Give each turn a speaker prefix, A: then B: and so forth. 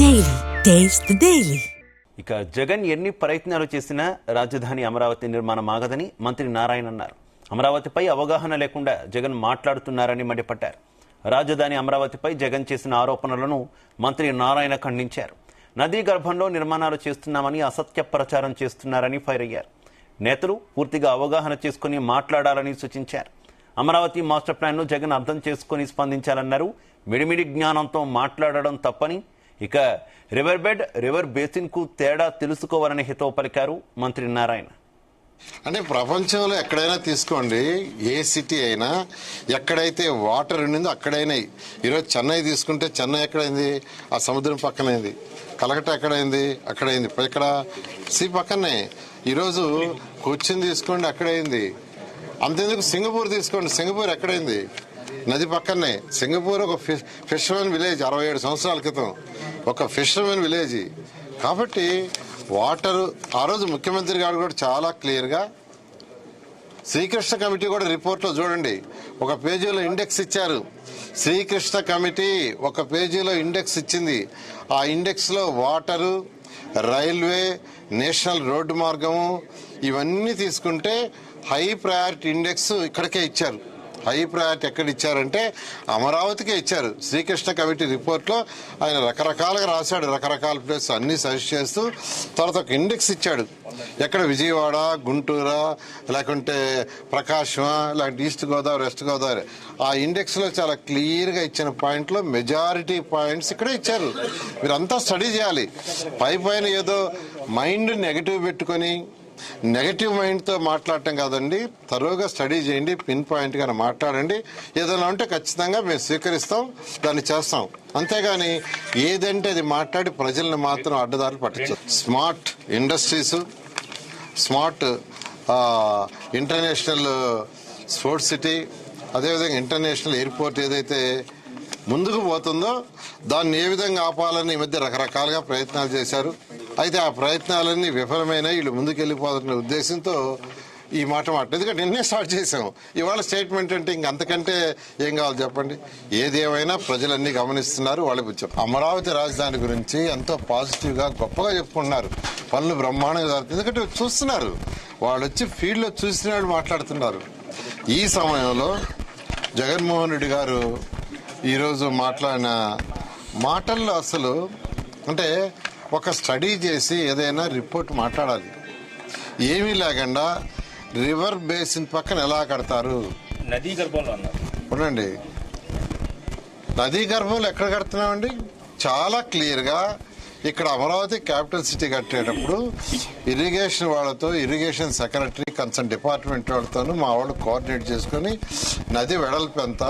A: Daily taste the daily.
B: ఇక జగన్ ఎన్ని ప్రయత్నాలు చేసినా రాజధాని అమరావతి నిర్మాణం ఆగదని మంత్రి నారాయణ అన్నారు. అమరావతిపై అవగాహన లేకుండా జగన్ మాట్లాడుతున్నారని మండిపడ్డారు. రాజధాని అమరావతిపై జగన్ చేసిన ఆరోపణలను మంత్రి నారాయణ ఖండించారు. నదీ గర్భంలో నిర్మాణాలు చేస్తున్నామని అసత్య ప్రచారం చేస్తున్నారని ఫైర్ అయ్యారు. నేతలు పూర్తిగా అవగాహన చేసుకుని మాట్లాడాలని సూచించారు. అమరావతి మాస్టర్ ప్లాన్ను జగన్ అర్థం చేసుకుని స్పందించాలన్నారు. మిడిమిడి జ్ఞానంతో మాట్లాడడం తప్పని, ఇక రివర్ బెడ్ రివర్ బేసిన్ కు తేడా తెలుసుకోవాలని హితవు పలికారు మంత్రి నారాయణ.
C: అంటే ప్రపంచంలో ఎక్కడైనా తీసుకోండి, ఏ సిటీ అయినా ఎక్కడైతే వాటర్ ఉండిందో అక్కడైనా. ఈరోజు చెన్నై తీసుకుంటే చెన్నై ఎక్కడైంది? ఆ సముద్రం పక్కనైంది. కలకట్ట ఎక్కడైంది? అక్కడైంది. ఇక్కడ సీ పక్కనే. ఈరోజు కొచ్చిన్ తీసుకోండి, అక్కడైంది. అంతేందుకు సింగపూర్ తీసుకోండి, సింగపూర్ ఎక్కడైంది? నది పక్కనే. సింగపూర్ ఒక ఫిషర్మెన్ విలేజ్ 67 సంవత్సరాల క్రితం ఒక ఫిషర్మెన్ విలేజ్. కాబట్టి వాటర్ ఆ రోజు ముఖ్యమంత్రి గారు కూడా చాలా క్లియర్గా, శ్రీకృష్ణ కమిటీ కూడా రిపోర్ట్లో చూడండి, ఒక పేజీలో ఇండెక్స్ ఇచ్చారు. శ్రీకృష్ణ కమిటీ ఒక పేజీలో ఇండెక్స్ ఇచ్చింది. ఆ ఇండెక్స్లో వాటరు, రైల్వే, నేషనల్ రోడ్డు మార్గము ఇవన్నీ తీసుకుంటే హై ప్రయారిటీ ఇండెక్స్ ఇక్కడికే ఇచ్చారు. హై ప్రయారిటీ ఎక్కడ ఇచ్చారంటే అమరావతికే ఇచ్చారు. శ్రీకృష్ణ కమిటీ రిపోర్ట్లో ఆయన రకరకాలుగా రాశాడు, రకరకాల ప్లేస్ అన్ని సజెస్ట్ చేస్తూ తర్వాత ఒక ఇండెక్స్ ఇచ్చాడు. ఎక్కడ విజయవాడ, గుంటూరా, లేకుంటే ప్రకాశమా, లేకుంటే ఈస్ట్ గోదావరి, వెస్ట్ గోదావరి, ఆ ఇండెక్స్లో చాలా క్లియర్గా ఇచ్చిన పాయింట్లో మెజారిటీ పాయింట్స్ ఇక్కడే ఇచ్చారు. మీరంతా స్టడీ చేయాలి. పైన ఏదో మైండ్ నెగటివ్ పెట్టుకొని నెగటివ్ మైండ్తో మాట్లాడటం కాదండి. తరువుగా స్టడీ చేయండి, పిన్ పాయింట్గా మాట్లాడండి. ఏదైనా ఉంటే ఖచ్చితంగా మేము స్వీకరిస్తాం, దాన్ని చేస్తాం. అంతేగాని ఏదంటే అది మాట్లాడి ప్రజల్ని మాత్రం అడ్డదారులు పట్టించారు. Smart industries, smart international sports city, అదేవిధంగా ఇంటర్నేషనల్ ఎయిర్పోర్ట్ ఏదైతే ముందుకు పోతుందో దాన్ని ఏ విధంగా ఆపాలని ఈ మధ్య రకరకాలుగా ప్రయత్నాలు చేశారు. అయితే ఆ ప్రయత్నాలన్నీ విఫలమైన వీళ్ళు ముందుకెళ్ళిపోతున్న ఉద్దేశంతో ఈ మాట ఎందుకంటే నిన్నే స్టార్ట్ చేసాం. ఇవాళ స్టేట్మెంట్ అంటే ఇంకంతకంటే ఏం కావాలి చెప్పండి. ఏదేమైనా ప్రజలన్నీ గమనిస్తున్నారు. వాళ్ళకి వచ్చాం అమరావతి రాజధాని గురించి ఎంతో పాజిటివ్గా గొప్పగా చెప్పుకుంటున్నారు. పనులు బ్రహ్మాండంగా జరుగుతుంది. ఎందుకంటే చూస్తున్నారు, వాళ్ళు వచ్చి ఫీల్డ్లో చూసినాడు మాట్లాడుతున్నారు. ఈ సమయంలో జగన్మోహన్ రెడ్డి గారు ఈరోజు మాట్లాడిన మాటల్లో అసలు అంటే ఒక స్టడీ చేసి ఏదైనా రిపోర్ట్ మాట్లాడాలి. ఏమీ లేకుండా రివర్ బేసిన్ పక్కన ఎలా కడతారు?
D: నదీ గర్భంలో అన్నారు.
C: చూడండి, నదీ గర్భంలో ఎక్కడ కడుతున్నామండి? చాలా క్లియర్గా ఇక్కడ అమరావతి క్యాపిటల్ సిటీ కట్టేటప్పుడు ఇరిగేషన్ వాళ్ళతో, ఇరిగేషన్ సెక్రటరీ, కన్సర్న్ డిపార్ట్మెంట్ వాళ్ళతోనూ మా వాళ్ళు కోఆర్డినేట్ చేసుకుని నది వెడల్పు ఎంత,